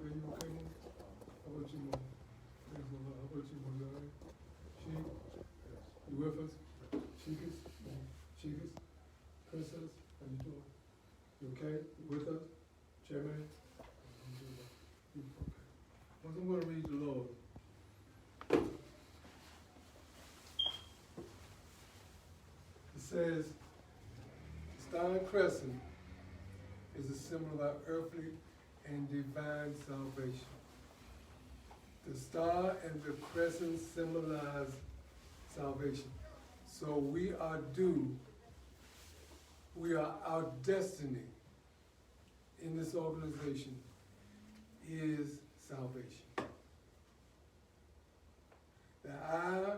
there? You okay, Mom? How about you, Mom? Praise the Lord. How about you, Mom? You all right? Sheik? You with us? Sheikis? Sheikis? Princess? How you doing? You okay? You with us? Chairman? You okay? Well, I'm going to read the Lord. It says, Star and Crescent is a symbol of our earthly and divine salvation. The star and the crescent symbolize salvation. So we are due, our destiny in this organization is salvation. The eye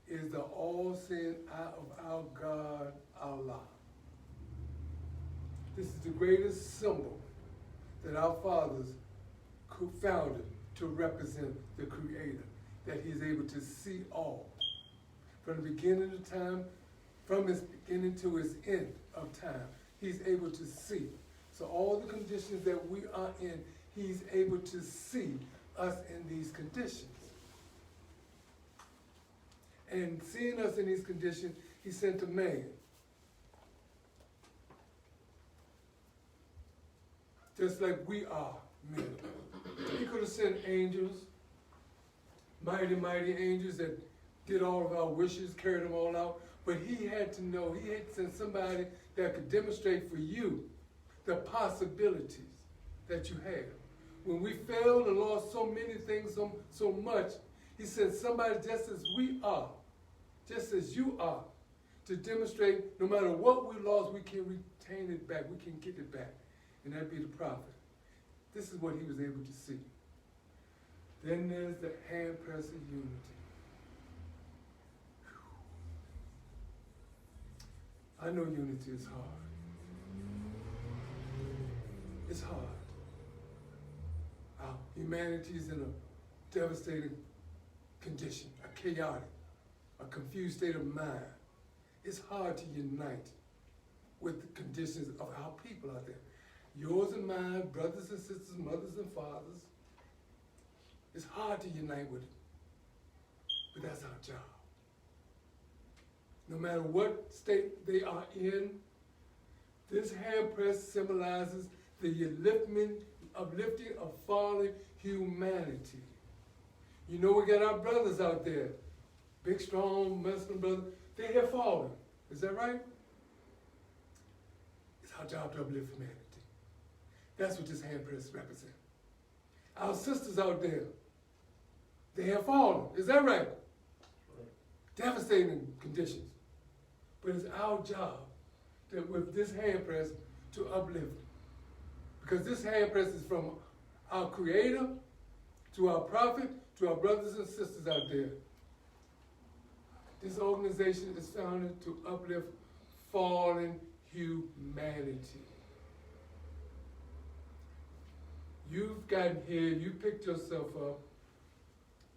is the all-seeing eye of our God, Allah. This is the greatest symbol that our fathers founded to represent the Creator, that He's able to see all. From the beginning of time, from His beginning to His end of time, He's able to see. So all the conditions that we are in, He's able to see us in these conditions. And seeing us in these conditions, He sent a man. Just like we are men. He could have sent angels, mighty, mighty angels that did all of our wishes, carried them all out. But He had to know, He had to send somebody that could demonstrate for you the possibilities that you have. When we failed and lost so many things, so much, He sent somebody just as we are, just as you are, to demonstrate no matter what we lost, we can retain it back, we can get it back. And that'd be the prophet. This is what he was able to see. Then there's the handpress of unity. I know unity is hard. It's hard. Our humanity is in a devastating condition, a chaotic, a confused state of mind. It's hard to unite with the conditions of our people out there. Yours and mine, brothers and sisters, mothers and fathers. It's hard to unite with it, but that's our job. No matter what state they are in, this handpress symbolizes the uplifting of fallen humanity. You know, we got our brothers out there, big, strong Muslim brothers. They're here falling. Is that right? It's our job to uplift humanity. That's what this handpress represents. Our sisters out there, they have fallen. Is that right? Right. Devastating conditions. But it's our job that with this handpress to uplift. Because this handpress is from our Creator to our prophet to our brothers and sisters out there. This organization is founded to uplift fallen humanity. You've gotten here, you picked yourself up.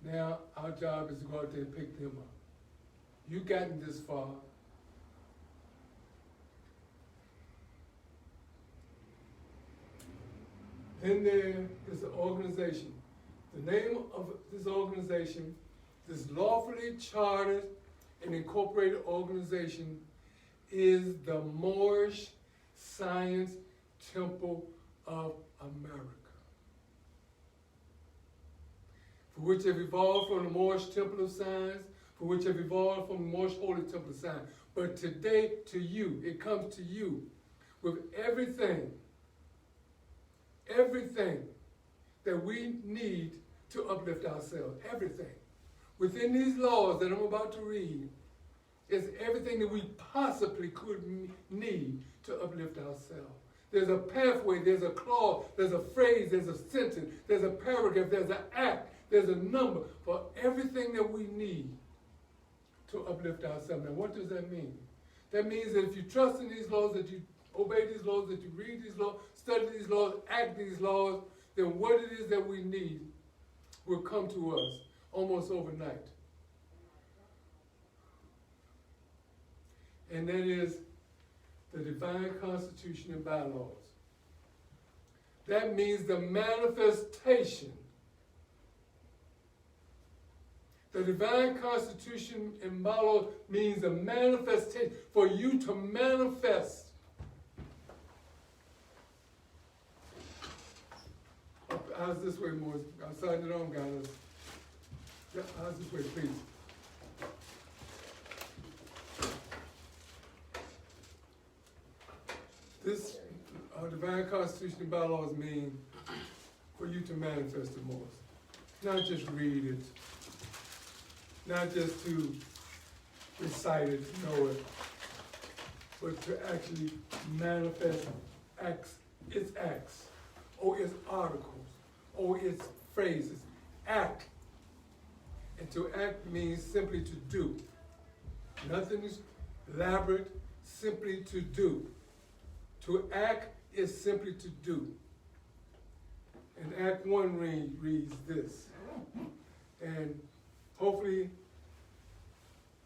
Now our job is to go out there and pick them up. You've gotten this far. Then there is an organization. The name of this organization, this lawfully chartered and incorporated organization, is the Moorish Science Temple of America, for which have evolved from the Moorish Temple of Science, for which have evolved from the Moorish Holy Temple of Science. But today, to you, it comes to you with everything that we need to uplift ourselves, everything. Within these laws that I'm about to read is everything that we possibly could need to uplift ourselves. There's a pathway, there's a clause, there's a phrase, there's a sentence, there's a paragraph, there's an act, there's a number for everything that we need to uplift ourselves. Now, what does that mean? That means that if you trust in these laws, that you obey these laws, that you read these laws, study these laws, act these laws, then what it is that we need will come to us almost overnight. And that is the divine constitution and bylaws That means the manifestation. The divine constitution in Malo means a manifestation, for you to manifest. How's this way, Morris? I'll sign it on, guys. Yeah, how's this way, please? This divine constitution and bylaws mean for you to manifest it, Morris. Not just read it, not just to recite it, know it, but to actually manifest acts, its acts, or its articles, or its phrases. Act. And to act means simply to do. Nothing is elaborate, simply to do. To act is simply to do. And Act 1 reads this. And hopefully,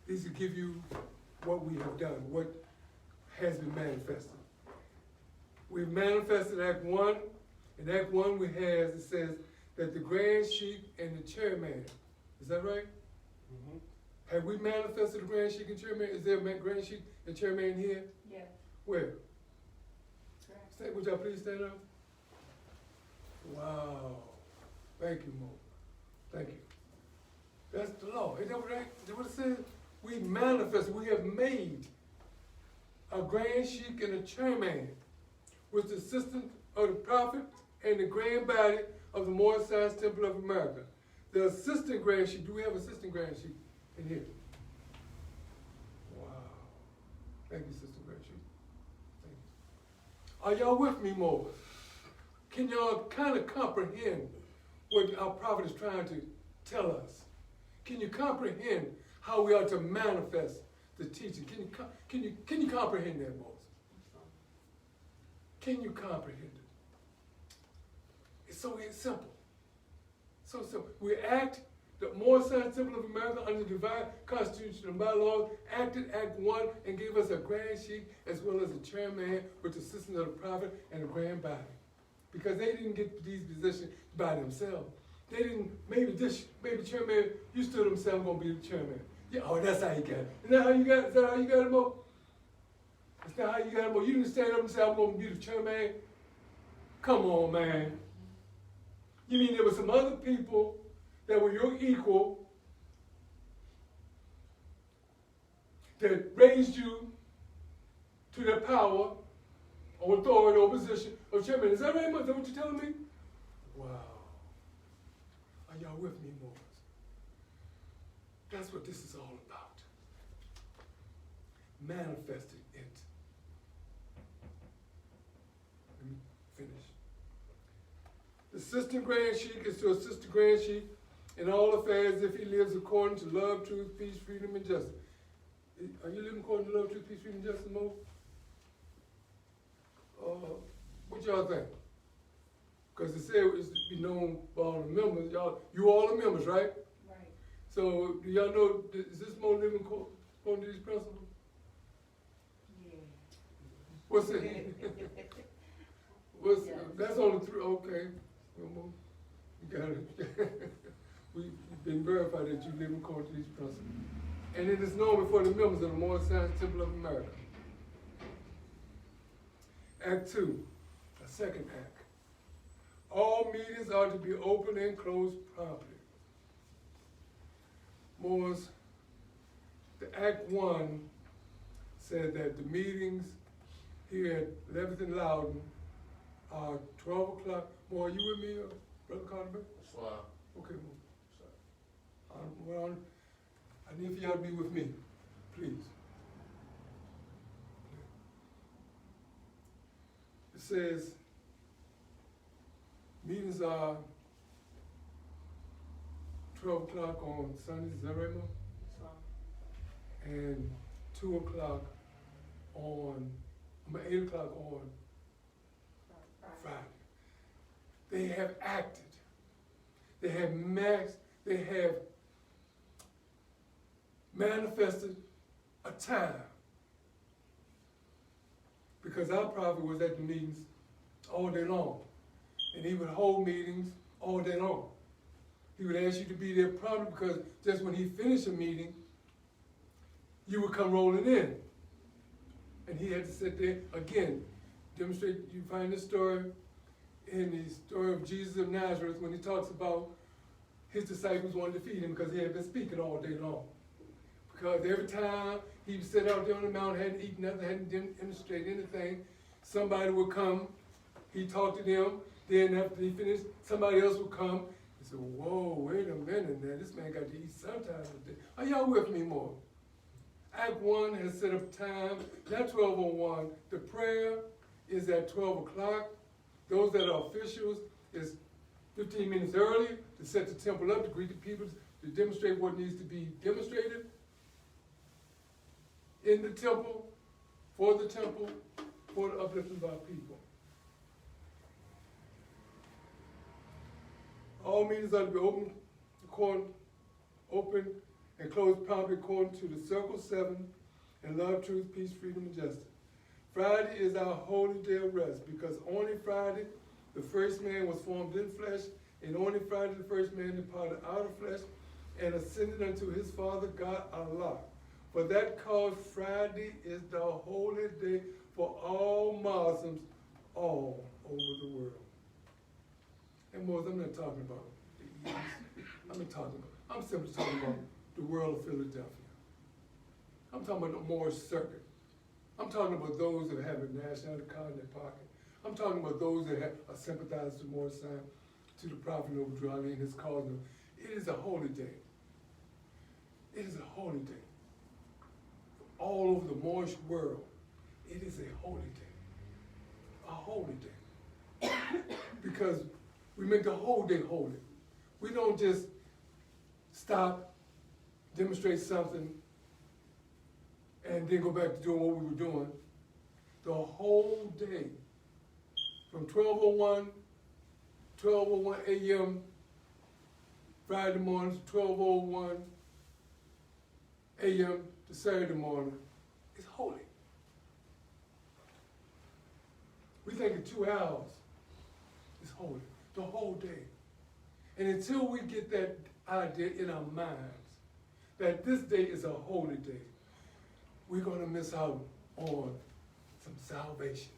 these will give you what we have done, what has been manifested. We've manifested Act 1. In Act 1 it says that the grand sheik and the chairman, is that right? Mm-hmm. Have we manifested the grand sheik and chairman? Is there a grand sheik and chairman here? Yeah. Where? Would y'all please stand up? Wow. Thank you, Mo. Thank you. That's the law. Isn't that what it says? We manifest, we have made a grand sheik and a chairman with the assistance of the prophet and the grand body of the Morris Science Temple of America. The assistant grand sheik, do we have assistant grand sheik in here? Wow. Thank you, Sister Grand Sheik. Thank you. Are y'all with me, more? Can y'all kind of comprehend what our prophet is trying to tell us? Can you comprehend how we are to manifest the teaching? Can you comprehend that, Moses? Can you comprehend it? It's so simple. So simple. We act, the Morris Science Temple of America, under the divine constitution and bylaws, acted Act 1 and gave us a grand sheik as well as a chairman with the assistance of the prophet and the grand body. Because they didn't get these positions by themselves. They didn't, maybe chairman, you stood himself gonna be the chairman. Yeah, oh, that's how you got it. Is that how you got it? Is that how you got it, Mo? That's not how you got it, Mo. You didn't stand up and say, I'm gonna be the chairman. Come on, man. You mean there were some other people that were your equal that raised you to their power or authority or position of chairman? Is that right, Mo? Is that what you're telling me? Wow. Are y'all with me, Morris? That's what this is all about. Manifesting it. Let me finish. The assistant grand sheik is to assist the grand sheik in all affairs if he lives according to love, truth, peace, freedom, and justice. Are you living according to love, truth, peace, freedom, and justice, Mo? What y'all think? Because it said it's to be known by all the members. You all the members, right? Right. So do y'all know, is this Mo living according to these principles? Yeah. What's it? That's only 3, okay. You got it. We've been verified that you live according to these principles. And it is known before the members of the Morris Science Temple of America. Act 2, a second act. All meetings are to be open and closed promptly. Morris, the Act 1 said that the meetings here at 11th and Loudon are 12 o'clock. More, are you with me, Brother Carter? Wow. Okay, well, I need for y'all to be with me, please. It says, meetings are 12 o'clock on Sundays, is that right, Mo? And 2 o'clock on, 8 o'clock on Friday. They have acted. They have manifested a time. Because our prophet was at the meetings all day long. And he would hold meetings all day long. He would ask you to be there promptly because just when he finished a meeting, you would come rolling in. And he had to sit there, again, demonstrate. You find this story in the story of Jesus of Nazareth when he talks about his disciples wanted to feed him because he had been speaking all day long. Because every time he would sit out there on the mountain, hadn't eaten nothing, hadn't demonstrated anything, somebody would come, he'd talk to them, then after he finished, somebody else would come. He said, whoa, wait a minute, man, this man got to eat sometime a day. Are y'all with me more? Act 1 has set up time, not 12:01. The prayer is at 12 o'clock. Those that are officials is 15 minutes early to set the temple up, to greet the people, to demonstrate what needs to be demonstrated in the temple, for the uplifting of our people. All meetings are to be open and closed promptly according to the Circle 7 and love, truth, peace, freedom, and justice. Friday is our holy day of rest because only Friday the first man was formed in flesh, and only Friday the first man departed out of flesh and ascended unto his Father God Allah. For that cause Friday is the holy day for all Muslims all over the world. And more, I'm not talking about the East. I'm simply talking about the world of Philadelphia. I'm talking about the Moorish circuit. I'm talking about those that have a nationality card in their pocket. I'm talking about those that are sympathizers to Moorish sign, to the Prophet Noble and his cause. It is a holy day. It is a holy day. All over the Moorish world, it is a holy day. A holy day. Because we make the whole day holy. We don't just stop, demonstrate something, and then go back to doing what we were doing. The whole day, from 12:01 a.m. Friday morning to 12:01 a.m. to Saturday morning, is holy. We think in 2 hours is holy, the whole day. And until we get that idea in our minds that this day is a holy day, we're going to miss out on some salvation.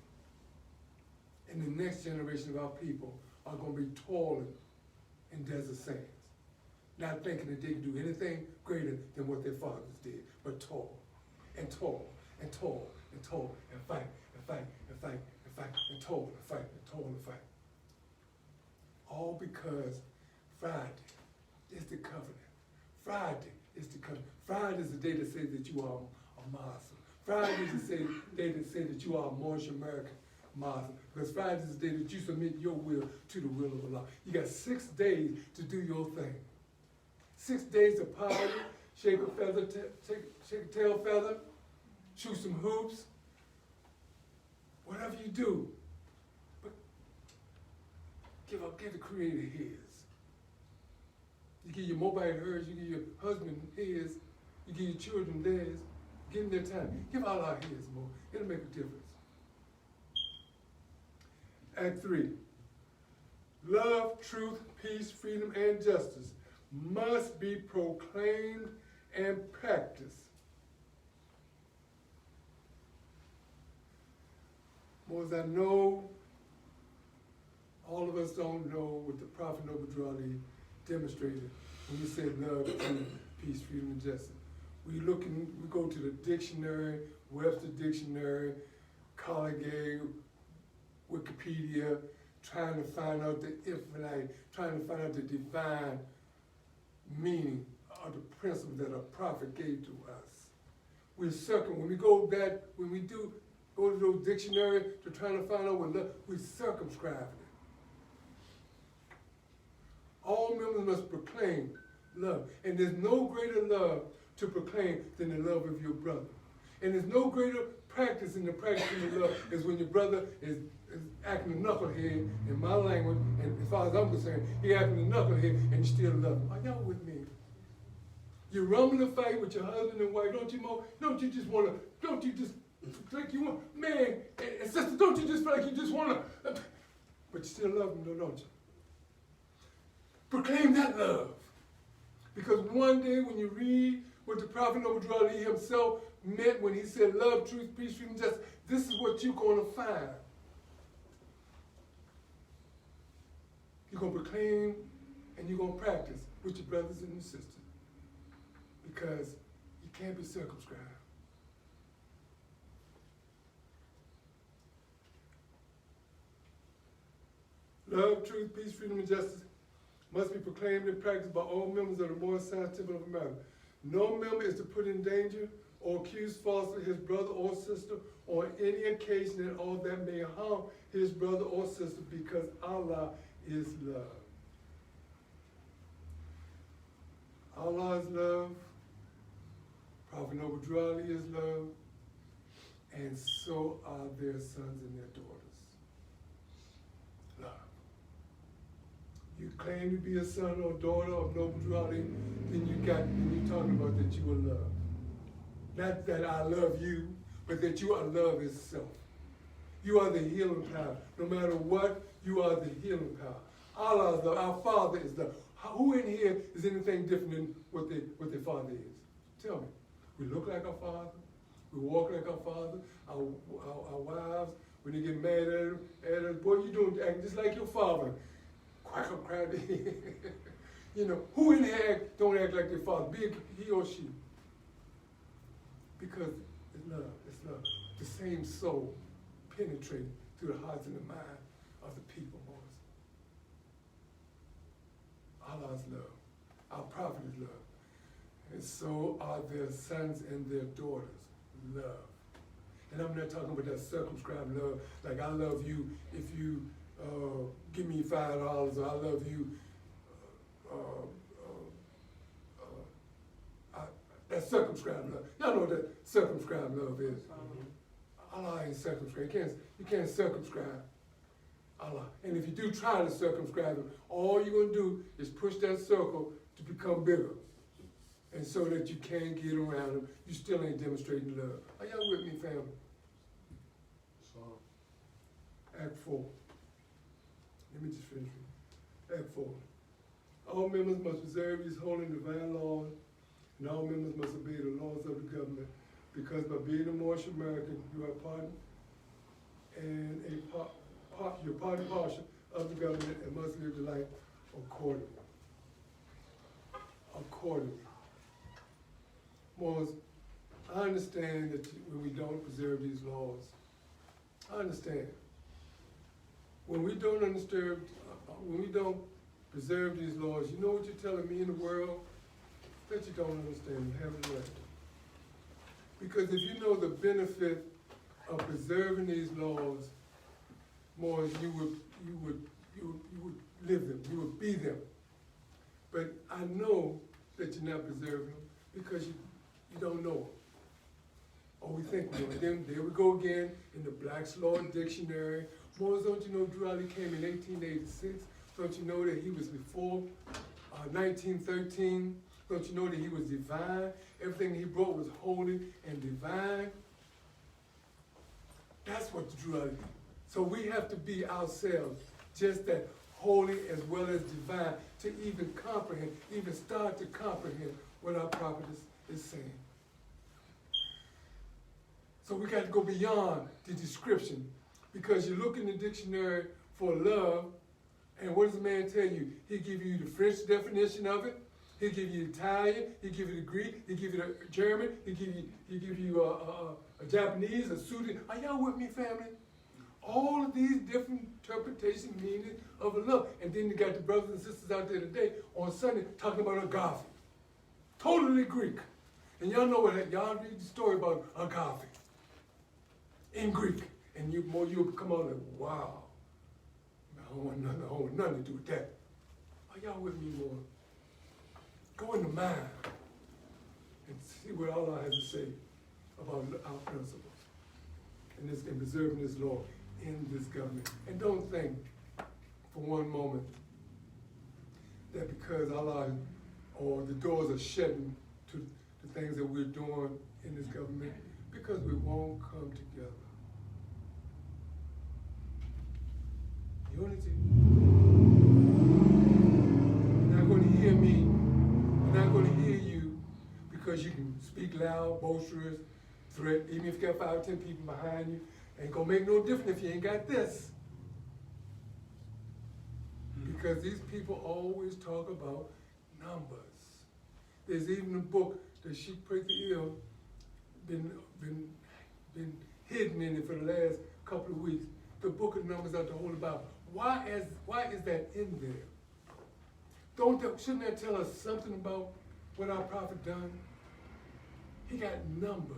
And the next generation of our people are going to be toiling in desert sands, not thinking that they can do anything greater than what their fathers did, but toil and toil and toil and toil and fight and fight and fight and fight and toil and fight and toil and fight. All because Friday is the covenant. Friday is the covenant. Friday is the day that says that you are a Muslim. Friday is the day that says that you are a Moorish American Muslim. Because Friday is the day that you submit your will to the will of Allah. You got 6 days to do your thing. 6 days of party, shake a feather, shake a tail feather, shoot some hoops, whatever you do. But give the Creator his. You give your mobile hers, you give your husband his, you give your children theirs. Give them their time. Give all our his more. It'll make a difference. Act 3. Love, truth, peace, freedom, and justice must be proclaimed and practiced. More as I know, all of us don't know what the Prophet Noble demonstrated when he said love, truth, peace, freedom, and justice. We go to the dictionary, Webster Dictionary, Colligate, Wikipedia, trying to find out the infinite, trying to find out the divine meaning of the principle that a prophet gave to us. We're circling. When we go back, when we do go to those dictionaries to trying to find out what love, we circumscribe it. All members must proclaim love. And there's no greater love to proclaim than the love of your brother. And there's no greater practice in the practicing of love is when your brother is acting a knucklehead in my language, and as far as I'm concerned, he acting a knucklehead and you still love him. Are y'all with me? You rumble a fight with your husband and wife, don't you just like you want, man and sister, don't you just feel like you just want to, But you still love them, though, don't you? Proclaim that love. Because one day when you read what the prophet Prather-EL himself meant when he said love, truth, peace, freedom, justice, this is what you're going to find. You're going to proclaim and you're going to practice with your brothers and your sisters. Because you can't be circumscribed. Love, truth, peace, freedom, and justice must be proclaimed and practiced by all members of the Moorish Science Temple of America. No member is to put in danger or accuse falsely his brother or sister on any occasion at all that may harm his brother or sister, because Allah is love. Allah is love. Prophet Prather-EL is love. And so are their sons and their daughters. Love. You claim to be a son or daughter of Noble Prather-EL, then you're talking about that you are love. Not that I love you, but that you are love itself. You are the healing power. No matter what, you are the healing power. Allah is love. Our Father is love. Who in here is anything different than what their Father is? Tell me. We look like our Father. We walk like our Father. Our wives, when they get mad at us, boy, you doing acting just like your father. Quack up, cry. You know, who in here don't act like their father, be it he or she? Because it's love. It's love. The same soul penetrating through the hearts and the mind of the people, Moses. Allah is love. Our prophet is love. And so are their sons and their daughters. Love. And I'm not talking about that circumscribed love, like I love you if you give me $5, or I love you. That circumscribed love. Y'all know what that circumscribed love is. Allah ain't circumscribed. You can't circumscribe Allah. And if you do try to circumscribe him, all you're going to do is push that circle to become bigger. And so that you can't get around him, you still ain't demonstrating love. Are y'all with me, family? Act 4. Let me just finish it. Act 4. All members must preserve these holy and divine laws, and all members must obey the laws of the government, because by being a Moorish American, you are part and you're part and parcel of the government and must live your life accordingly. Accordingly. Moors, I understand that when we don't preserve these laws, I understand. When we don't preserve these laws, you know what you're telling me in the world? That you don't understand, you haven't read. Because if you know the benefit of preserving these laws, Moors, you would live them, you would be them. But I know that you're not preserving them because you don't know them. Or we think we know them. There we go again in the Black's Law Dictionary. Moors, don't you know Prather-EL came in 1886? Don't you know that he was before 1913? Don't you know that he was divine? Everything he brought was holy and divine. That's what the Prather-EL did. So we have to be ourselves just that holy as well as divine to even comprehend, even start to comprehend what our prophet is saying. So we got to go beyond the description, because you look in the dictionary for love, and what does the man tell you? He give you the French definition of it. He give you Italian. He give you the Greek. He give you the German. He give you a Japanese, a Sudan. Are y'all with me, family? All of these different interpretation meanings of a love. And then you got the brothers and sisters out there today on Sunday talking about agape. Totally Greek. And y'all know what, y'all read the story about agape in Greek. And you'll come out like, wow. I don't want nothing to do with that. Are y'all with me more? Go in the mind and see what Allah has to say about our principles and preserving this law in this government. And don't think for one moment that because Allah or the doors are shutting to the things that we're doing in this government, because we won't come together. Unity. You're not going to hear me. You're not going to hear you because you can speak loud, boisterous, threat. Even if you got 5 or 10 people behind you, ain't going to make no difference if you ain't got this. Because these people always talk about numbers. There's even a book that Prather-EL been hidden in it for the last couple of weeks. The book of Numbers out the Holy Bible. Why is that in there? Shouldn't that tell us something about what our prophet done? He got numbers.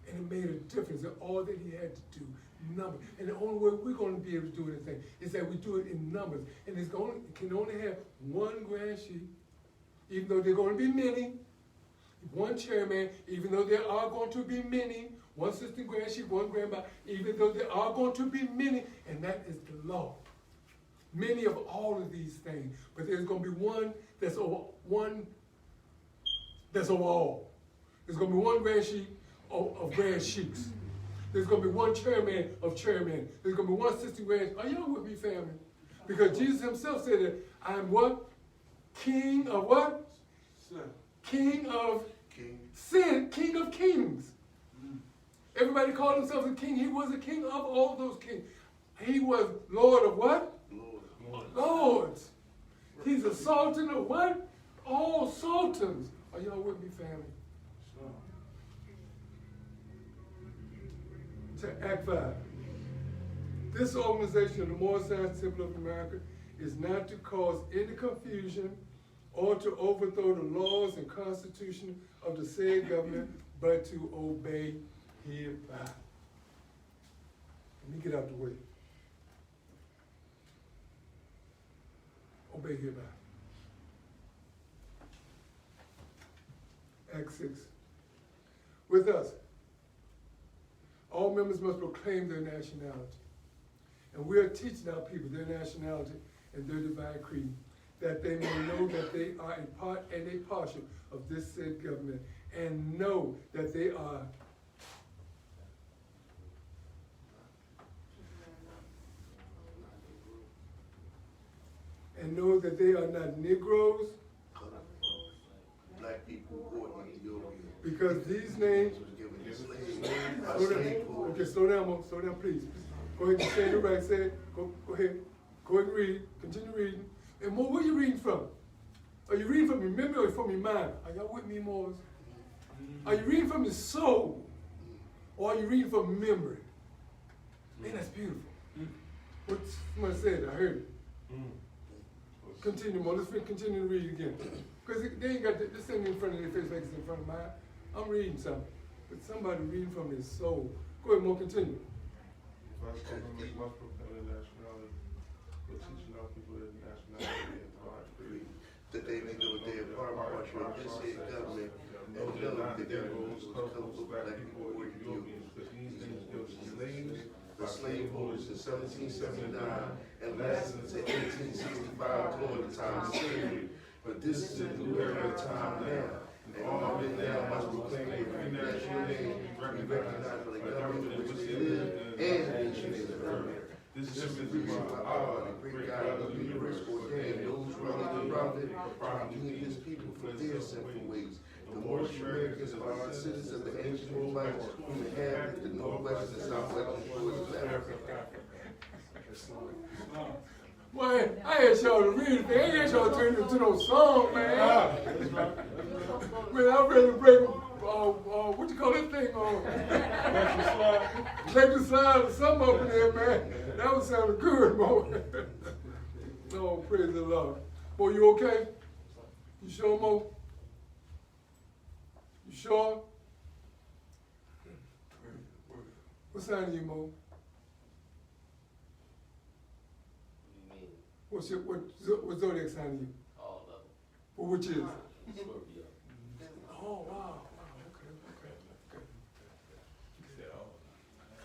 And it made a difference in all that he had to do. Numbers. And the only way we're going to be able to do anything is that we do it in numbers. And it can only have one grand sheep, even though there are going to be many. One chairman, even though there are going to be many. One assistant grand sheep, one grandma, even though there are going to be many. And that is the law. Many of all of these things. But there's going to be one that's over all. There's going to be one grand sheep of grand sheeps. There's going to be one chairman of chairmen. There's going to be one assistant grand. Are y'all with me, family? Because Jesus himself said that I'm what? King of what? Sin. King of sin. King of kings. Everybody called himself a king. He was a king of all those kings. He was Lord of what? Lords. He's a sultan of what? All sultans. Are y'all with me, family? To Act 5. This organization of the Moorish Science Temple of America is not to cause any confusion or to overthrow the laws and constitution of the said government, but to obey hereby. Let me get out the way. Obey hereby. Act 6. With us, all members must proclaim their nationality. And we are teaching our people their nationality and their divine creed, that they may know that they are a part and a portion of this said government, and know that they are not Negroes, black people born in Ethiopia. because these names. Slow down, please. Go ahead and say it right. Say it. Go ahead. Go ahead and read. Continue reading. And more, where are you reading from? Are you reading from your memory or from your mind? Are y'all with me, Moors? Are you reading from your soul? Or are you reading from memory? Man, that's beautiful. What somebody said, I heard it. Continue, Mo. Let's continue to read again. Because they ain't got this thing in front of their face like it's in front of mine. I'm reading something. But somebody reading from their soul. Go ahead, Mo, continue. First, members must proclaim their nationality. We're teaching our people their nationality and divine creed. That they may know they are part of this said government and know that there are colorful black people or Ethiopians. But these things go to slaves, The slaveholders in 1779 and lasted until 1865 during the time of slavery. But this is the new era of time now. And all men now must proclaim their free national name, be recognized by the government in which they live and the nation they serve. This is the reason why Allah, the great God of the universe, ordained those who are the prophet to lead his people from their sinful ways. The Moorish Americans are citizens of the ancient Israelites who inhabited the northwest and southwestern shores of Africa. Boy, I asked y'all to read it. I ain't asked y'all to turn it into no song, man. Man, I'm ready to break, what you call that thing on? Electric slide or something up in there, man. That was sounding good, Mo. Oh, praise the Lord. Boy, you okay? You sure, Mo? You sure? What sign are you, Mo? What zodiac sign are you? All of them. Well, which is? Scorpio. Oh, wow.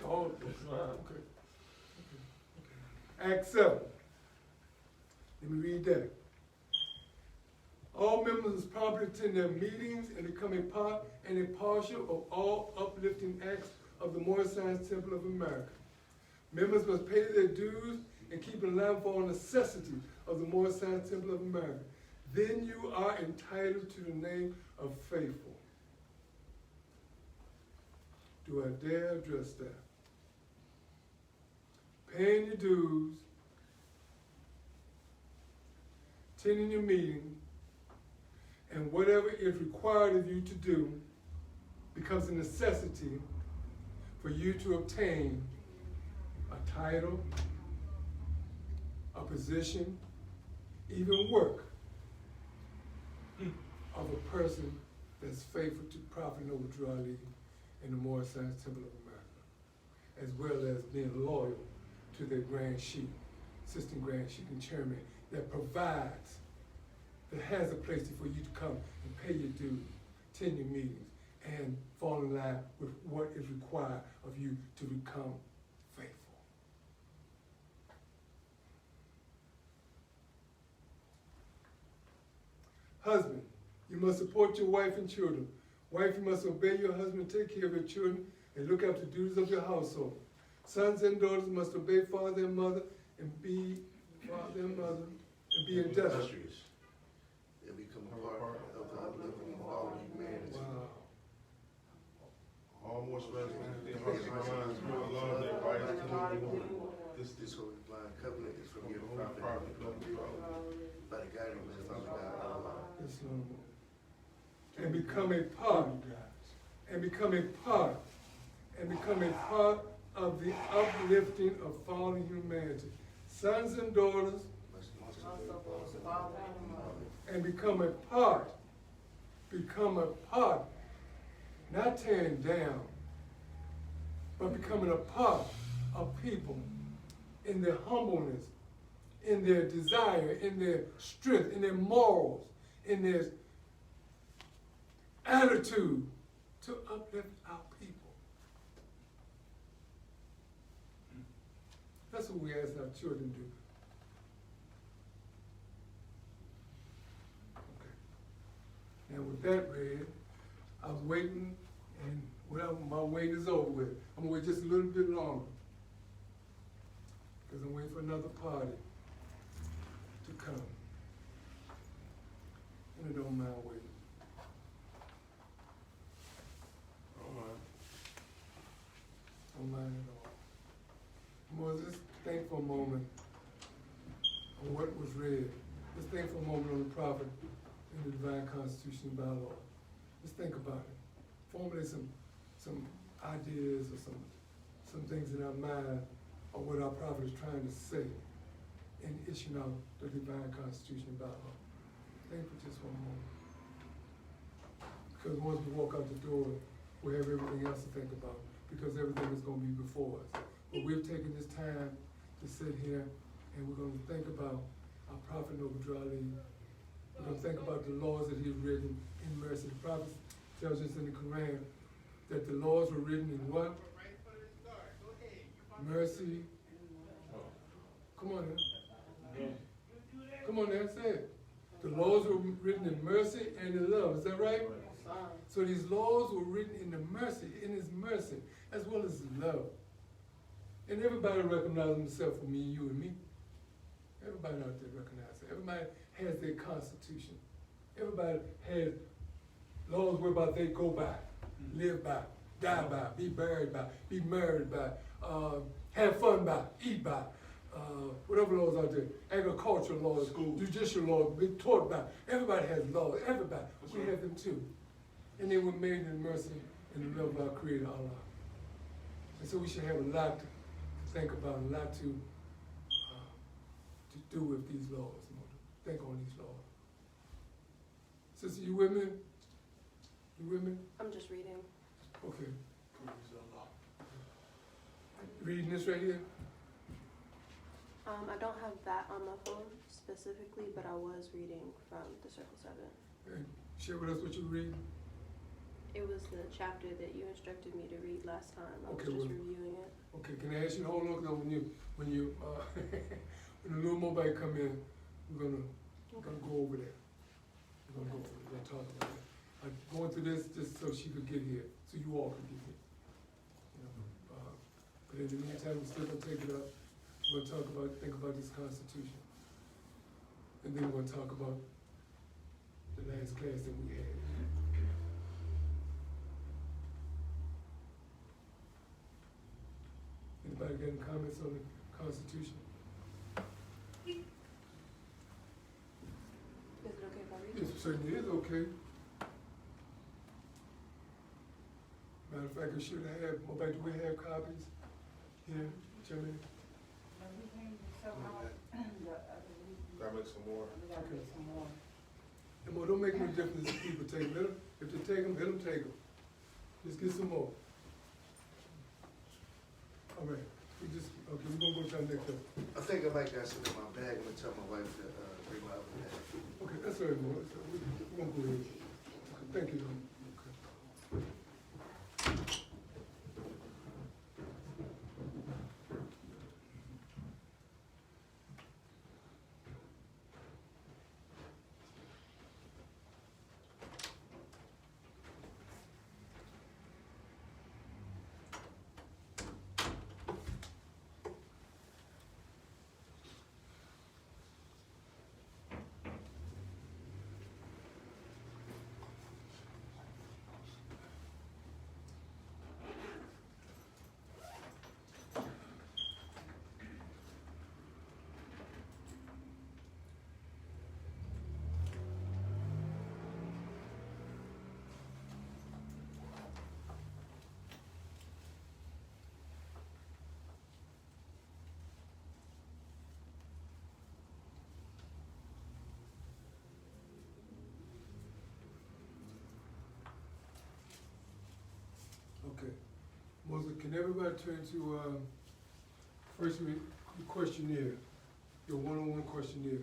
Okay. Oh, okay. Act 7. Let me read that. All members must promptly attend their meetings and become a part and a partial of all uplifting acts of the Moorish Science Temple of America. Members must pay their dues and keep in line for all necessities of the Morris-Science Temple of America. Then you are entitled to the name of faithful. Do I dare address that? Paying your dues, attending your meeting, and whatever is required of you to do becomes a necessity for you to obtain a title, a position, even work of a person that's faithful to Prather-EL and the Morris-Science Temple of America, as well as being loyal to their Grand Sheik, Assistant Grand Sheik and Chairman, that provides, that has a place for you to come and pay your dues, attend your meetings, and fall in line with what is required of you to become faithful. Husband, you must support your wife and children. Wife, you must obey your husband, take care of your children, and look after the duties of your household. Sons and daughters must obey father and mother and be industrious. They become a part of the uplifting of all humanity. Wow. All more special, their hearts and minds, with love, their bodies, This holy blind covenant is from your prophet by the guidance of Father God. Yes, Lord. And become a part, of the uplifting of fallen humanity. Sons and daughters, and become a part, not tearing down, but becoming a part of people in their humbleness, in their desire, in their strength, in their morals, in their attitude to uplift our people. That's what we ask our children to do. Okay. Now with that read, I was waiting, and well, my wait is over with. I'm gonna wait just a little bit longer, because I'm waiting for another party to come. And I don't mind waiting. Don't mind at all. Well, just think for a moment on what was read. Just think for a moment on the prophet and the divine constitution by law. Just think about it. Formulate some ideas or some things in our mind of what our prophet is trying to say in issuing out the divine constitution by law. Think for just one moment. Because once we walk out the door, we have everything else to think about, because everything is going to be before us. But we've taken this time to sit here, and we're going to think about our prophet Nobudrali. We're going to think about the laws that he's written in mercy. The prophet tells us in the Quran that the laws were written in what? Mercy. Come on now. Come on now, say it. The laws were written in mercy and in love. Is that right? So these laws were written in the mercy, in his mercy, as well as his love. And everybody recognizes himself for me, you and me. Everybody out there recognizes it. Everybody has their constitution. Everybody has laws whereby they go by, live by, die by, be buried by, be married by, have fun by, eat by, whatever laws out there. Agricultural laws, judicial laws, be taught by. Everybody has laws, everybody. We have them too. And they were made in mercy and the love of our Creator Allah. And so we should have a lot to think about, a lot to do with these laws. Think on these laws. Sister, you with me? You with me? I'm just reading. Okay. Reading this right here? I don't have that on my phone specifically, but I was reading from the Circle 7. Okay. Share with us what you read. It was the chapter that you instructed me to read last time. I was Okay, just well, reviewing it. Okay, can I ask you to hold on? Because when you when the little mobile come in, we're gonna go over there. We're gonna go over there. We're gonna talk about it. I'm going through this just so she could get here, so you all could get here. You know, But in the meantime, we're still gonna take it up. We're gonna think about this Constitution. And then we're gonna talk about the last class that we had. Anybody got any comments on the Constitution? Is it okay if I read it? It certainly is okay. Matter of fact, we should have, do we have copies here, Jimmy? But we came to somehow, the other week, Gotta make some more. we gotta get some more. And more, don't make no difference if people take them. If they take them, let them take them. Just get some more. All right, we're gonna go to our next one. I think I might got some in my bag. I'm gonna tell my wife to bring my other bag. Okay, that's all right, Mo. We're gonna go ahead. Okay, thank you. Okay. Okay. Moses, can everybody turn to, first your questionnaire, your one-on-one questionnaire.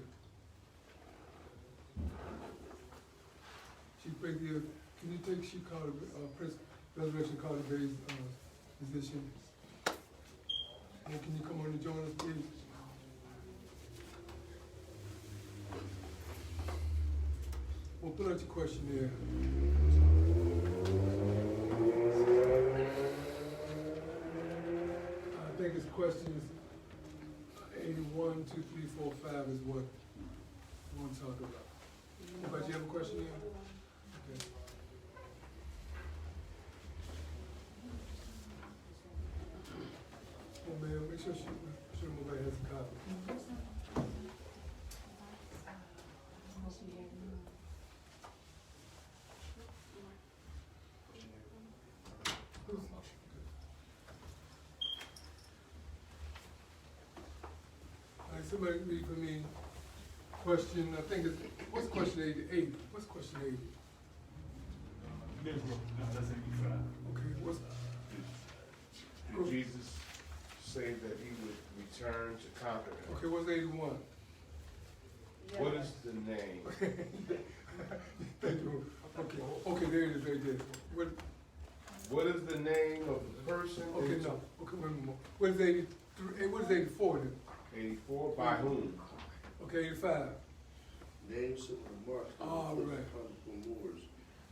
Chief Prather-EL, can you take Chief Carter, Resurrection Carter Bay's, position? And can you come on and join us, please? We'll put out your questionnaire. I think it's questions 81, 2, 3, 4, 5 is what we want to talk about. But you have a question here? Okay. Oh man, make sure nobody has a copy. All right, somebody read for me question, I think it's, what's question 80? What's question 80? That's 85. Okay, what's, Did Jesus say that he would return to conquer them? okay, what's 81? What is the name? Thank you. Okay, there it is right there. What is the name of the person? Okay, no, okay, wait a minute. What is 83, what is 84 then? 84, by whom? Okay, 85. Names of the marks All of the right. conqueror Moors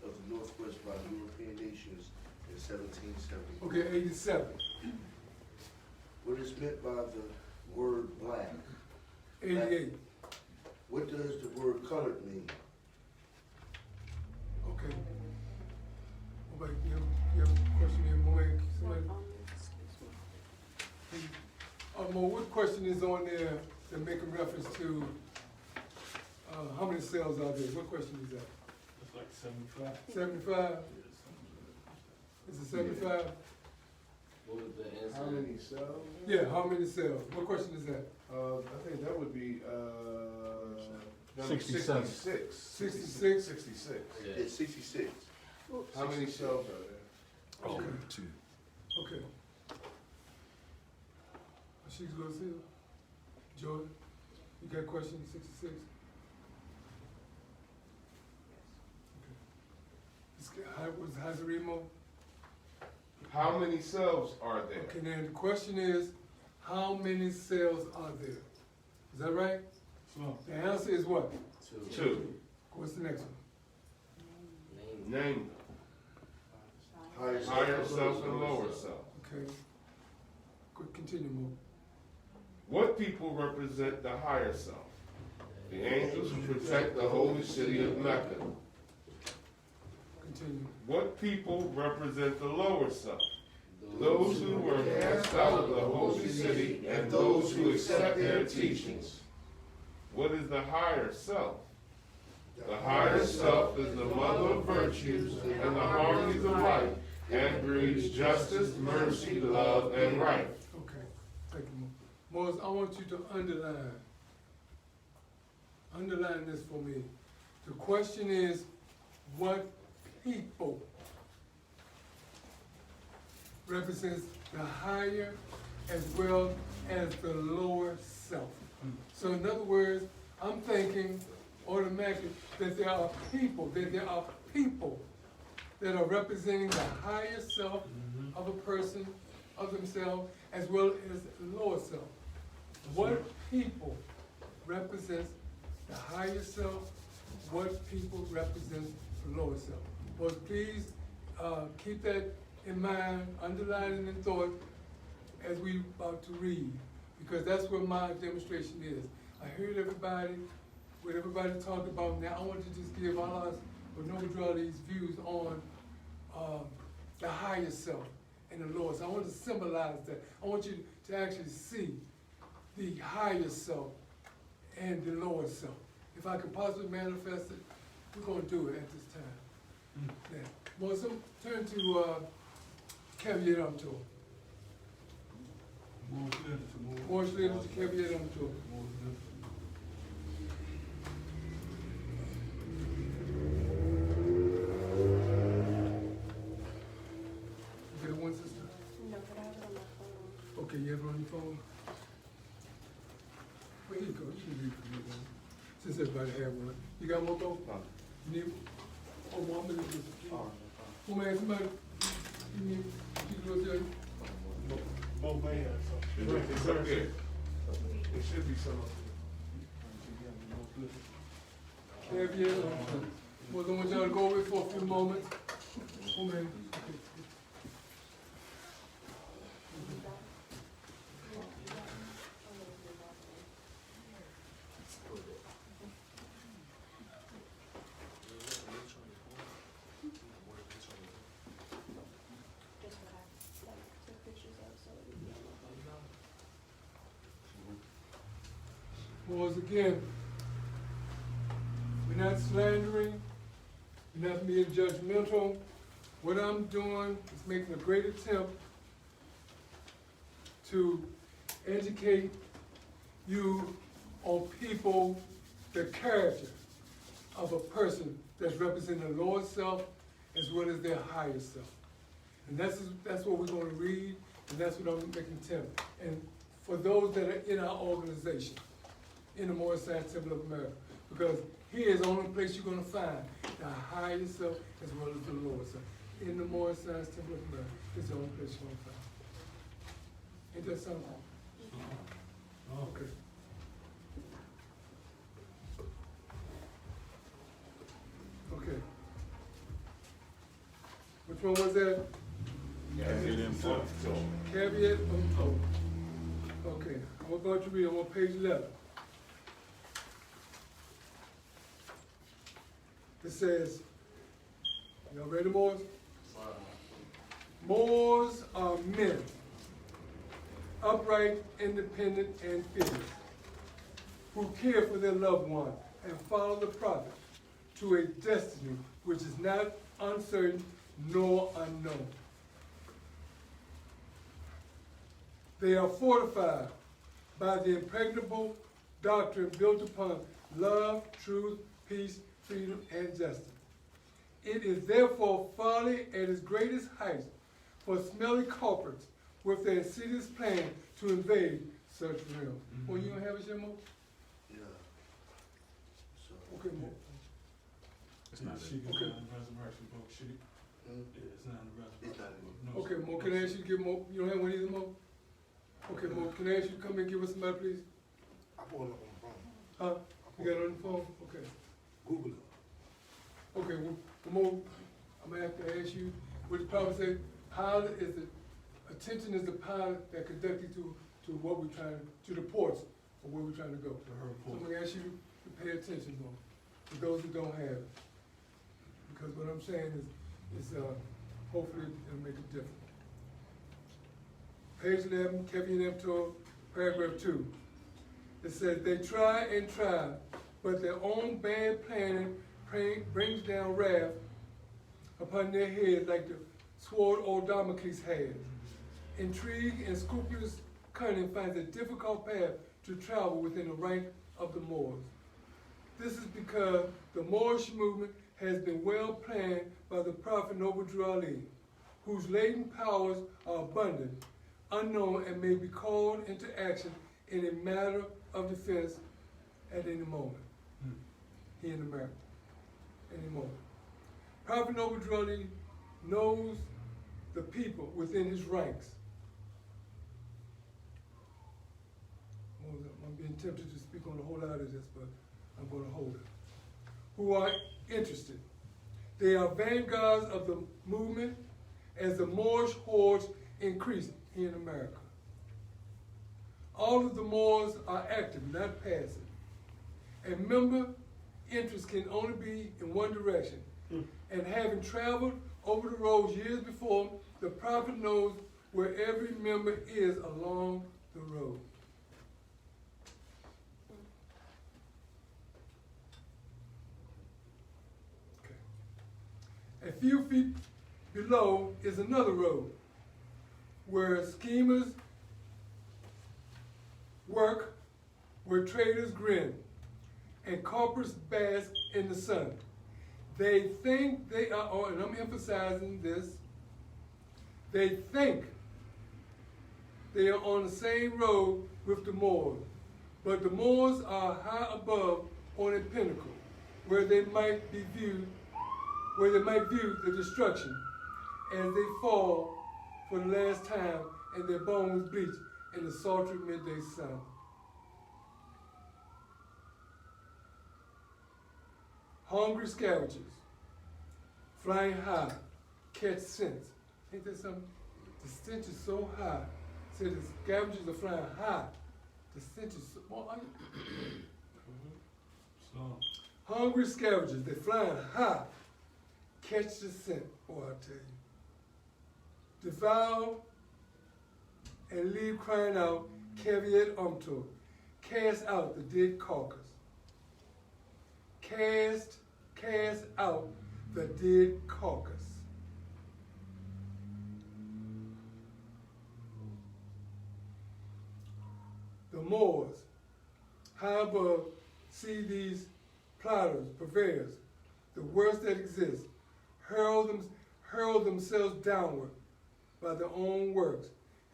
of the Northwest by European nations in 1770. Okay, 87. What is meant by the word black? 88. What does the word colored mean? Okay. Nobody, you have a question here, Moe? Somebody? Excuse me. Mo, what question is on there that make a reference to, how many cells are there? What question is that? It's like 75. 75? Is it 75? What was the answer? How many cells? Yeah, how many cells? What question is that? I think that would be, number 67. 66. 66? 66. Yeah. It's 66. How many cells are there? Okay. Two. Okay. She's gonna see it. Jordan, you got question 66? Okay. How's it read, Mo? How many cells are there? Okay, now the question is, how many cells are there? Is that right? So, The answer is what? Two. What's the next one? Name. Name. Higher self and lower self. Okay. Continue, Mo. What people represent the higher self? The angels who protect the holy city of Mecca. Continue. What people represent the lower self? Those who were cast out of the holy city and those who accept their teachings. What is the higher self? The higher self is the mother of virtues and the harmonies of life, and breeds justice, mercy, love, and right. Okay, thank you, Mo. Moses, I want you to underline this for me. The question is, what people represents the higher as well as the lower self? So in other words, I'm thinking automatically that there are people that are representing the higher self of a person, of themselves, as well as the lower self. What people represents the higher self? What people represents the lower self? Well, please keep that in mind, underline it in thought as we about to read, because that's what my demonstration is. I heard what everybody talked about. Now I want to just give Allah's or Noble draw these views on the higher self and the lower self. I want to symbolize that. I want you to actually see the higher self and the lower self. If I can possibly manifest it, we're going to do it at this time. Now, Melissa, turn to caveat emptor. More letters to caveat emptor. You got one, sister? No, but I have it on my phone. Okay, you have it on your phone? Well, here you go. You can read from here, since everybody have one. You got one, though? No. You need? Oh, one minute. Oh, man, somebody, you need, you can go there. Both may have something. It's up there. It should be some. Caveat emptor. Well, I want y'all to go over it for a few moments. Oh, man. Just what I took pictures of, so it would be on my phone. Once again, we're not slandering, we're not being judgmental. What I'm doing is making a great attempt to educate you on people, the character of a person that's representing the lower self as well as their higher self. And that's what we're going to read, and that's what I'm making attempt. And for those that are in our organization, in the Morris Science Temple of America, because here is the only place you're going to find the higher self as well as the lower self. In the Morris Science Temple of America, it's the only place you're going to find. Ain't that something? Okay. Okay. Which one was that? Caveat emptor. Okay, I'm about to read. I'm on page 11. It says, y'all ready, Moors? Moors are men, upright, independent, and fearless, who care for their loved one and follow the prophet to a destiny which is not uncertain nor unknown. They are fortified by the impregnable doctrine built upon love, truth, peace, freedom, and justice. It is therefore folly at its greatest height for smelly culprits with their insidious plan to invade such realms. Well, you don't have it, Mo? Yeah. So, Okay, Mo. It's not Okay. in the resurrection book, should it? It's not in the resurrection It's not in book. No, Okay, Mo, can I ask you to give Mo, you don't have one either, Mo? Okay, Mo, can I ask you to come and give us somebody, please? I pulled up on the phone. Huh? You got it on the phone? Okay. Google it. Okay, well, Mo, I'm gonna have to ask you, what the prophet say, how is it Attention is the pilot that conducts you to what we're trying, to the ports or where we're trying to go. To her So I'm point. gonna ask you to pay attention more, for those who don't have it. Because what I'm saying is hopefully it'll make a difference. Page 11, Kevin Emptor, paragraph 2. It says, they try and try, but their own bad planning brings down wrath upon their heads like the sword old Damocles has. Intrigue and scrupulous cunning finds a difficult path to travel within the rank of the Moors. This is because the Moorish movement has been well planned by the prophet Noble Drew Ali, whose latent powers are abundant, unknown, and may be called into action in a matter of defense at any moment. Here in America, any moment. Prophet Noble Drew Ali knows the people within his ranks. I'm being tempted to speak on a whole lot of this, but I'm going to hold it. Who are interested. They are vanguards of the movement as the Moorish hordes increase here in America. All of the Moors are active, not passive. And member interest can only be in one direction. And having traveled over the roads years before, the prophet knows where every member is along the road. Okay. A few feet below is another road where schemers work, where traders grin, and corporates bask in the sun. They think they are, and I'm emphasizing this, they think they are on the same road with the Moors, but the Moors are high above on a pinnacle where they might view the destruction as they fall for the last time and their bones bleach in the sultry midday sun. Hungry scavengers, flying high, catch scents. Ain't that something? The stench is so high. Say the scavengers are flying high. The stench is so, So, hungry scavengers, they're flying high. Catch the scent, boy, I tell you. Devour and leave crying out, caveat emptor. Cast out the dead carcass. Cast out the dead carcass. The Moors, high above, see these plotters, purveyors, the worst that exists, hurl themselves downward by their own works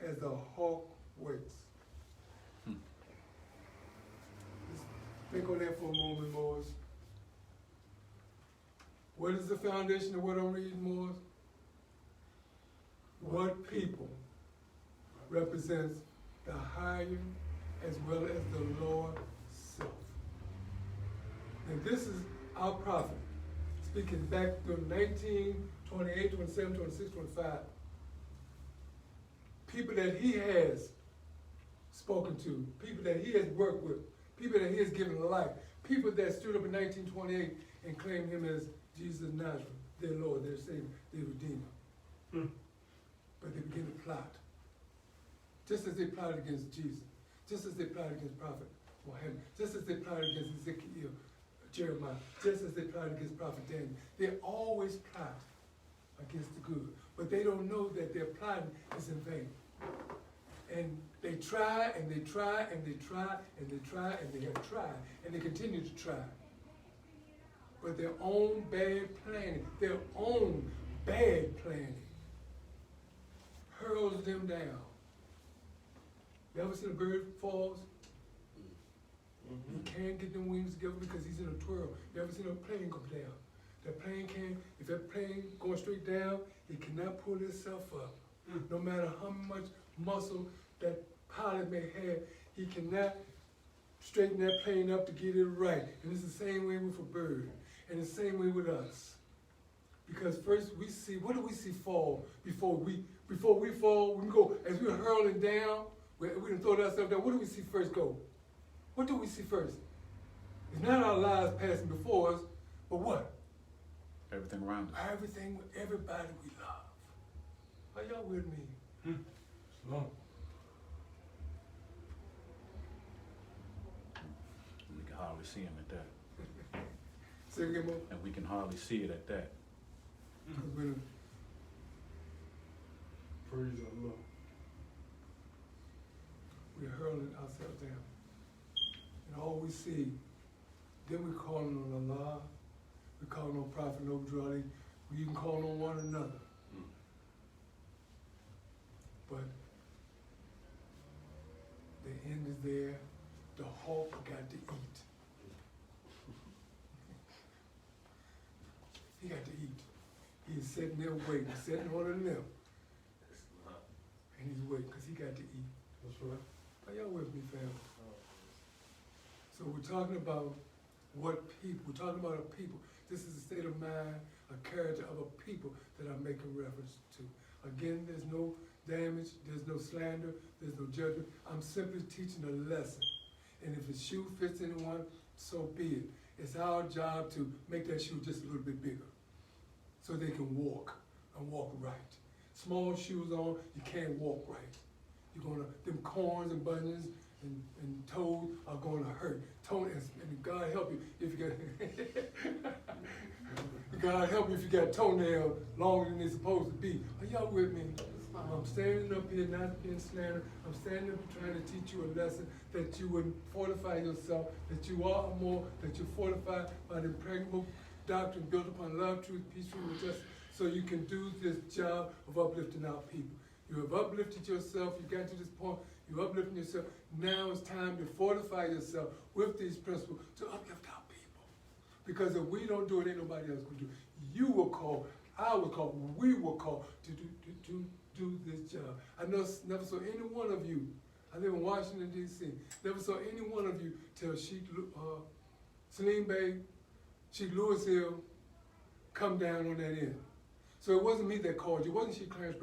as the hawk waits. Just think on that for a moment, Moors. What is the foundation of what I'm reading, Moors? What people represents the higher as well as the lower self. And this is our prophet, speaking back to 1928, 27, 26, 25. People that he has spoken to, people that he has worked with, people that he has given life, people that stood up in 1928 and claimed him as Jesus of Nazareth, their Lord, their Savior, their Redeemer. But they begin to plot. Just as they plotted against Jesus, just as they plotted against Prophet Muhammad, just as they plotted against Ezekiel, Jeremiah, just as they plotted against Prophet Daniel. They always plot against the good, but they don't know that their plotting is in vain. And they try, and they try, and they try, and they try, and they have tried, and they continue to try. But their own bad planning, hurls them down. You ever seen a bird falls? He can't get them wings together because he's in a twirl. You ever seen a plane go down? That plane can't, if that plane going straight down, it cannot pull itself up. No matter how much muscle that pilot may have, he cannot straighten that plane up to get it right. And it's the same way with a bird. And the same way with us. Because first we see, what do we see fall before before we fall, we can go, as we're hurling down, we can throw ourselves down. What do we see first go? What do we see first? It's not our lives passing before us, but what? Everything around us. Everything, everybody we love. Are y'all with me? It's long. We can hardly see him at that. Say it again, Mo. And we can hardly see it at that. 'Cause we're Praise our Lord. hurling ourselves down. And all we see, then we're calling on Allah, we're calling on Prophet Noble, we even call on one another. But the end is there. The hawk got to eat. He got to eat. He's sitting there waiting, sitting on a limb. And he's waiting because he got to eat. That's right. Are y'all with me, fam? So we're talking about what people, we're talking about a people. This is the state of mind, a character of a people that I'm making reference to. Again, there's no damage, there's no slander, there's no judgment. I'm simply teaching a lesson. And if the shoe fits anyone, so be it. It's our job to make that shoe just a little bit bigger so they can walk and walk right. Small shoes on, you can't walk right. You're gonna, them corns and bunions and toes are gonna hurt. And God help you if you got, God help you if you got toenails longer than they're supposed to be. Are y'all with me? I'm standing up here not being slandered. I'm standing up trying to teach you a lesson that you would fortify yourself, that you are more, that you're fortified by the impregnable doctrine built upon love, truth, peace, freedom, and justice, so you can do this job of uplifting our people. You have uplifted yourself, you got to this point, you're uplifting yourself. Now it's time to fortify yourself with these principles to uplift our people. Because if we don't do it, ain't nobody else gonna do it. You were called, I was called, we were called to do this job. I never saw any one of you, I live in Washington, D.C., never saw any one of you tell Saline Bay, Sheik Lewis Hill, come down on that end. So it wasn't me that called you, it wasn't Sheik Clarence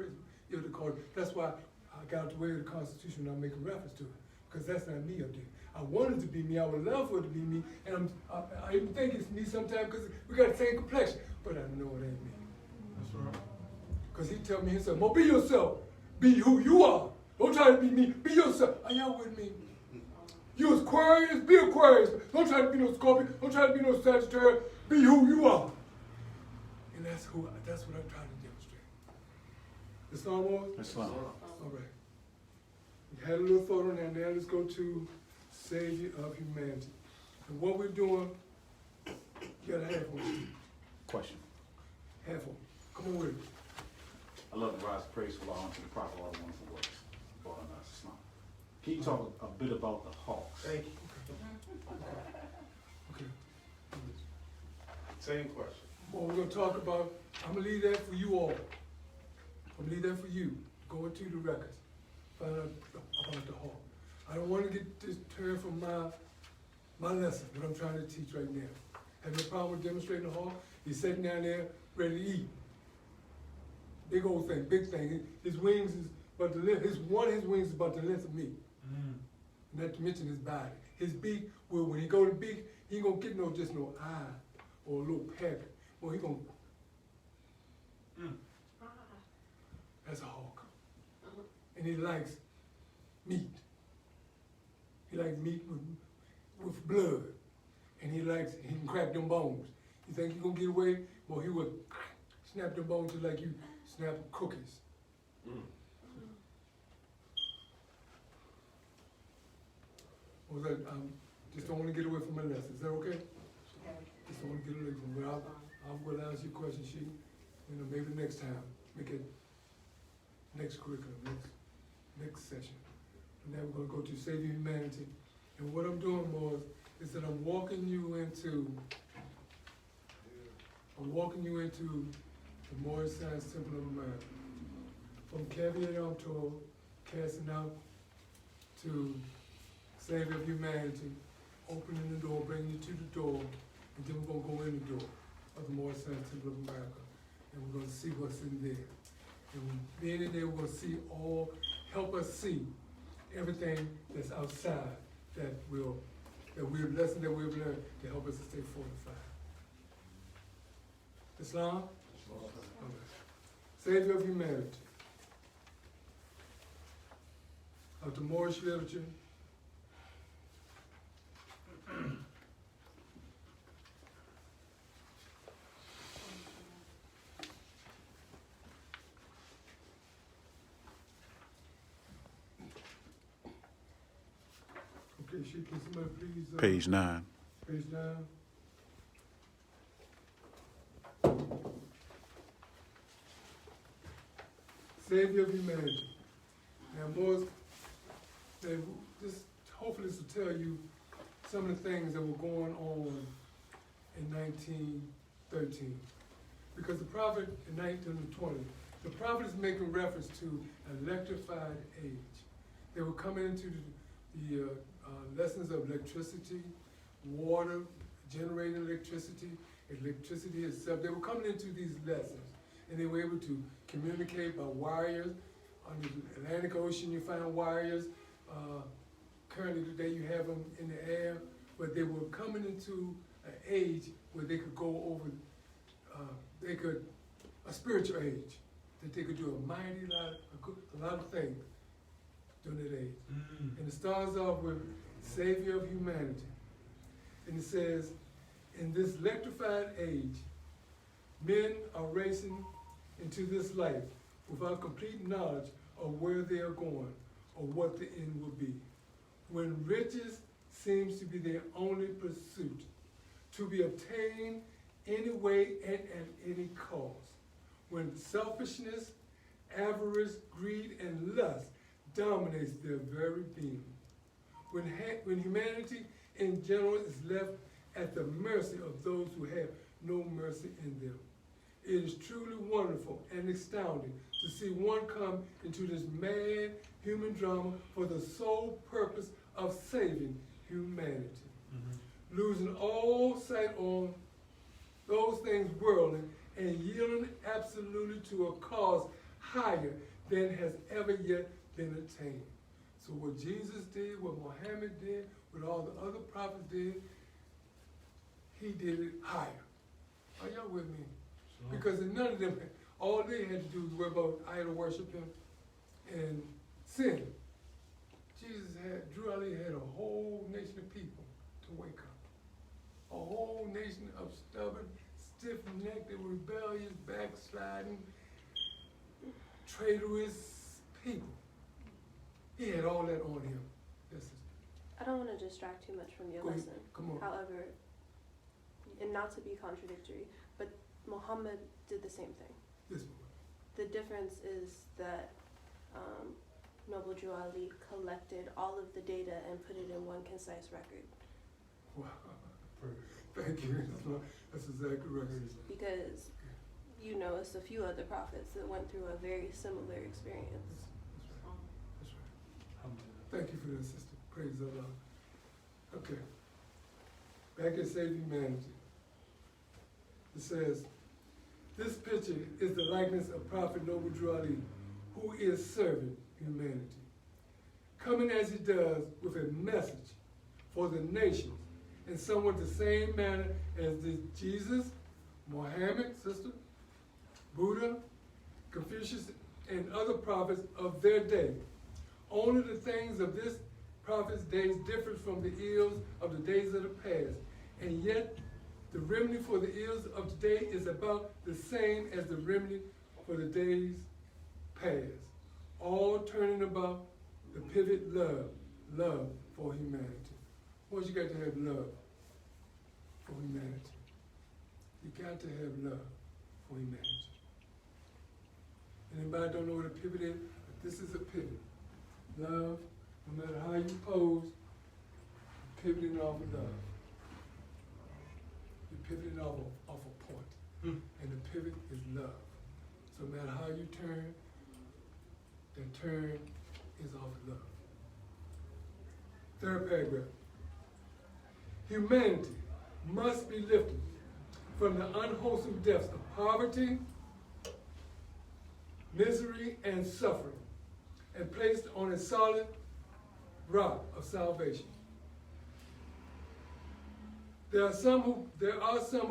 Hill that called you. That's why I got out the way of the Constitution and I'm making reference to it, because that's not me up there. I wanted to be me, I would love for it to be me, and I even think it's me sometimes because we got the same complexion, but I know it ain't me. That's right. Because he tell me himself, "Mo, be yourself. Be who you are. Don't try to be me. Be yourself." Are y'all with me? You Aquarius, be Aquarius. Don't try to be no Scorpio. Don't try to be no Sagittarius. Be who you are. And that's what I'm trying to demonstrate. Islam was? Islam. All right. We had a little photo now. Now let's go to Savior of Humanity. And what we're doing, you got a half on. Question. Half on. Come on with it. I love the rise of praise for Allah unto the Prophet, all the wonderful works brought on us Islam. Can you talk a bit about the hawks? Thank you. Okay. Same question. Well, we're gonna talk about, I'm gonna leave that for you all. I'm gonna leave that for you. Go into the records. Find out about the hawk. I don't wanna get deterred from my lesson, what I'm trying to teach right now. Have no problem with demonstrating the hawk? He's sitting down there ready to eat. Big old thing, big thing. His wings is about the length, his wings is about the length of me. Not to mention his body. His beak, well, when he go to beak, he ain't gonna get just no eye or a little peck. Well, he gonna. That's a hawk. And he likes meat. He likes meat with blood. And he can crack them bones. You think he gonna get away? Well, he would snap them bones just like you snap cookies. Was that, just don't want to get away from my lesson. Is that okay? Just don't want to get away from it. I will answer your question, sheet. Maybe next time. Make it next curriculum, next session. And then we're going to go to Savior Humanity. And what I'm doing, boys, is that I'm walking you into the Moorish Science Temple of America. From Caveat Emptor, casting out to Savior of Humanity, opening the door, bringing you to the door, and then we're going to go in the door of the Moorish Science Temple of America, and we're going to see what's in there. And being in there, we're gonna see all, help us see everything that's outside that we're lesson that we've learned to help us to stay fortified. Islam? Okay. Savior of humanity. Of the Moorish literature. Okay, can somebody please? Page 9. Page 9. Savior of humanity. Now, Morris, this hopefully this will tell you some of the things that were going on in 1913. Because the prophet in 1920, the prophet is making reference to electrified age. They were coming into the lessons of electricity, water, generating electricity itself. They were coming into these lessons, and they were able to communicate by wires. On the Atlantic Ocean, you find wires. Currently today, you have them in the air, but they were coming into an age where they could go over, a spiritual age, that they could do a lot of things during that age. And it starts off with Savior of humanity. And it says, in this electrified age, men are racing into this life without complete knowledge of where they are going or what the end will be. When riches seems to be their only pursuit, to be obtained any way and at any cost. When selfishness, avarice, greed, and lust dominates their very being. When humanity in general is left at the mercy of those who have no mercy in them. It is truly wonderful and astounding to see one come into this mad human drama for the sole purpose of saving humanity. Losing all sight on those things worldly and yielding absolutely to a cause higher than has ever yet been attained. So what Jesus did, what Muhammad did, what all the other prophets did, he did it higher. Are y'all with me? Sure. Because none of them, all they had to do was worry about idol worshiping and sin. Drew Ali had a whole nation of people to wake up. A whole nation of stubborn, stiff-necked, rebellious, backsliding, traitorous people. He had all that on him. I don't want to distract too much from your lesson. Come on. However, and not to be contradictory, but Muhammad did the same thing. Yes. The difference is that Noble Drew Ali collected all of the data and put it in one concise record. Wow. Thank you. That's exactly right. Because, it's a few other prophets that went through a very similar experience. That's right. Thank you for that, sister. Praise Allah. Okay. Back at Save Humanity. It says, this picture is the likeness of Prophet Noble Drew Ali, who is serving humanity. Coming as he does with a message for the nations in somewhat the same manner as did Jesus, Muhammad, sister, Buddha, Confucius, and other prophets of their day. Only the things of this prophet's days differ from the ills of the days of the past, and yet the remedy for the ills of today is about the same as the remedy for the days past. All turning about the pivot love for humanity. What you got to have love for humanity. You got to have love for humanity. Anybody don't know what a pivot is? But this is a pivot. Love, no matter how you pose, you're pivoting off of love. You're pivoting off a point. And the pivot is love. So no matter how you turn, the turn is off love. Third paragraph. Humanity must be lifted from the unwholesome depths of poverty, misery, and suffering, and placed on a solid rock of salvation. There are some who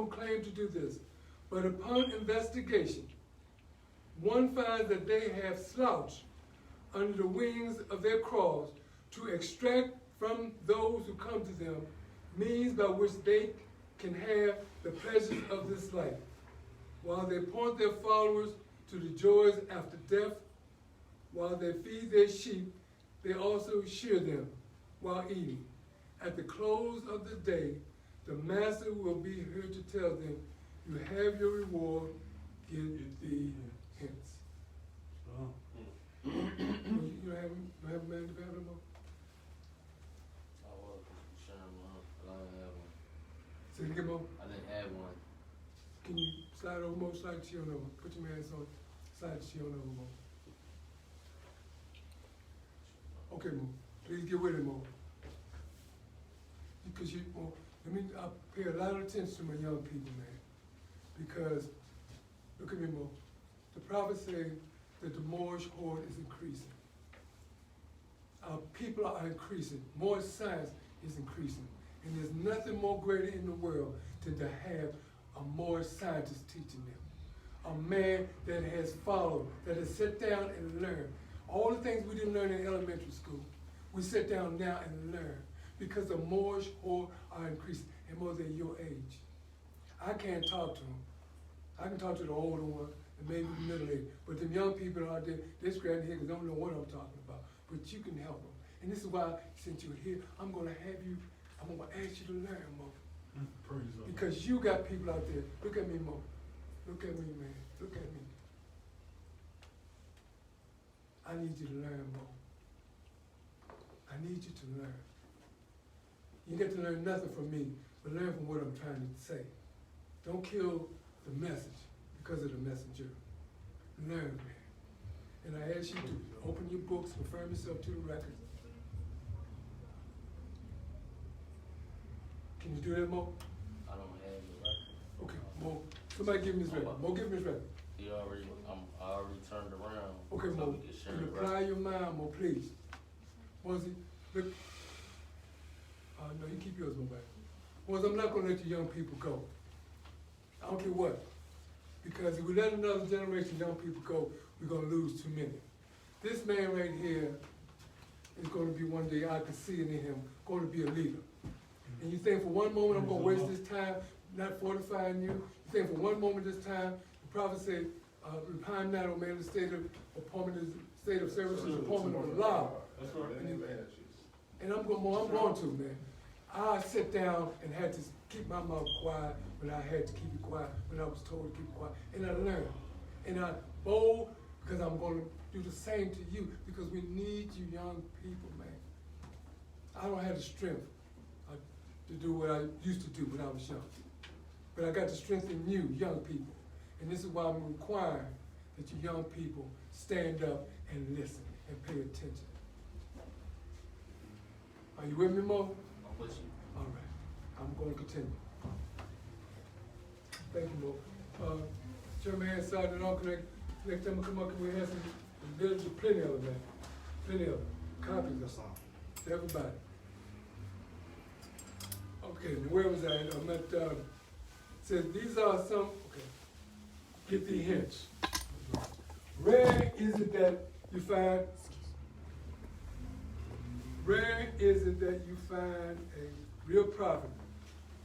claim to do this, but upon investigation, one finds that they have slouched under the wings of their cross to extract from those who come to them means by which they can have the pleasures of this life, while they point their followers to the joys after death. While they feed their sheep, they also shear them while eating. At the close of the day, the master will be here to tell them, you have your reward, get thee hence. Oh. You don't have a man to battle more? I was sharing one, but I didn't have one. Say it again, Mo. I didn't have one. Can you slide over, Mo? Slide the shield over. Put your hands on. Slide the shield over, Mo. Okay, Mo. Please get with it, Mo. Because Mo, I pay a lot of attention to my young people, man. Because, look at me, Mo. The prophet said that the Moorish horde is increasing. Our people are increasing. More science is increasing. And there's nothing more greater in the world than to have a Moorish scientist teaching them. A man that has followed, that has sat down and learned. All the things we didn't learn in elementary school, we sit down now and learn. Because the Moorish horde are increasing, and more than your age. I can't talk to them. I can talk to the older one, and maybe the middle age. But them young people out there, they're scratching their head because they don't know what I'm talking about. But you can help them. And this is why, since you're here, I'm going to ask you to learn, Mo. Praise the Lord. Because you got people out there. Look at me, Mo. Look at me, man. Look at me. I need you to learn, Mo. I need you to learn. You get to learn nothing from me, but learn from what I'm trying to say. Don't kill the message because of the messenger. Learn, man. And I ask you to open your books, confirm yourself to the records. Can you do that, Mo? I don't have the record. Okay, Mo. Somebody give me this record. Mo, give me this record. I already turned around. Okay, so Mo. we can share Can you the apply record. your mind, Mo, please? Mosey, look. No, you keep yours, Mo, back. Mosey, I'm not going to let you young people go. I don't care what. Because if we let another generation of young people go, we're going to lose too many. This man right here is going to be one day, I can see it in him, going to be a leader. And you think for one moment I'm going to waste this time not fortifying you? You think for one moment this time, the prophet said, repine not, O man, the state of appointment, the state of service is appointment of the law. That's right. And I'm going to, man. I sit down and had to keep my mouth quiet when I had to keep it quiet, when I was told to keep it quiet. And I learned. And I bold because I'm going to do the same to you because we need you young people, man. I don't have the strength to do what I used to do when I was young. But I got the strength in you, young people. And this is why I'm requiring that you young people stand up and listen and pay attention. Are you with me, Mo? I'm with you. All right. I'm going to continue. Thank you, Mo. Chairman Sergeant Uncle, next time I come up, we have some, there's plenty of them, man. Plenty of them. Copies of some. To everybody. Okay, where was I? I'm at, says these are some, okay, get the hints. Rare is it that you find a real prophet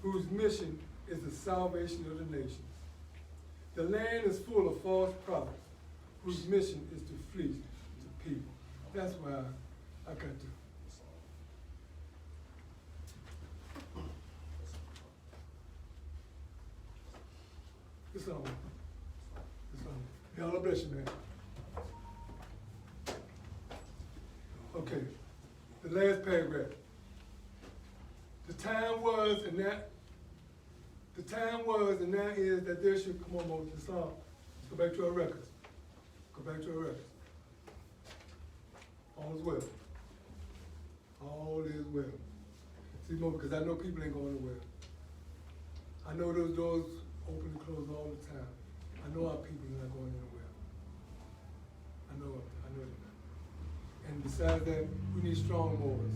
whose mission is the salvation of the nations. The land is full of false prophets whose mission is to fleece the people. That's why I got to. It's on. It's on. God bless you, man. Okay. The last paragraph. The time was and now is that there should, come on, Moses, it's on. Let's go back to our records. Go back to our records. All is well. All is well. See, Mo, because I know people ain't going nowhere. I know those doors open and close all the time. I know our people are not going anywhere. I know that. And besides that, we need strong boys.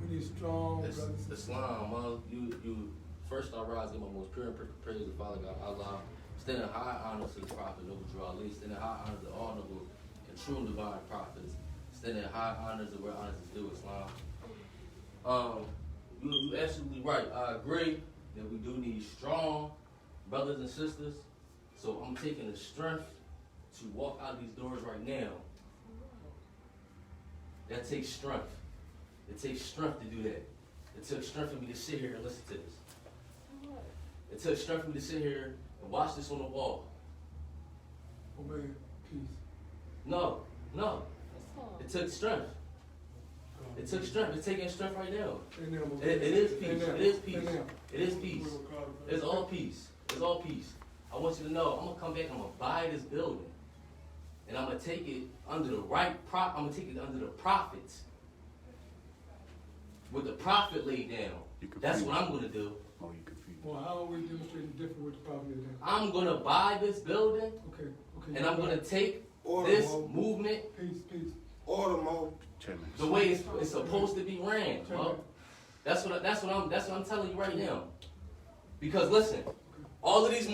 We need strong brothers. Islam, you first I rise in my most pure and perfect praise of Father God Allah. Stand in high honor to the Prophet Noble Drew Ali. Stand in high honor to all noble and true and divine prophets. Stand in high honors to where honors is due, Islam. You absolutely right. I agree that we do need strong brothers and sisters. So I'm taking the strength to walk out these doors right now. That takes strength. It takes strength to do that. It took strength for me to sit here and listen to this. It took strength for me to sit here and watch this on the wall. Obey peace. No. It took strength. It took strength. It's taking strength right now. It is peace. It is peace. It is peace. It's all peace. It's all peace. I want you to know, I'm gonna come back and I'm gonna buy this building. And I'm gonna take it under the right I'm gonna take it under the prophets. With the prophet laid down. That's what I'm gonna do. Oh, you confused. Well, how are we demonstrating different with the property then? I'm gonna buy this building Okay. and I'm gonna take Order, this Mo. movement Peace. Order, Mo. Chairman. the way it's supposed to be ran. Mo. That's what I'm telling you right now. Because listen, all of these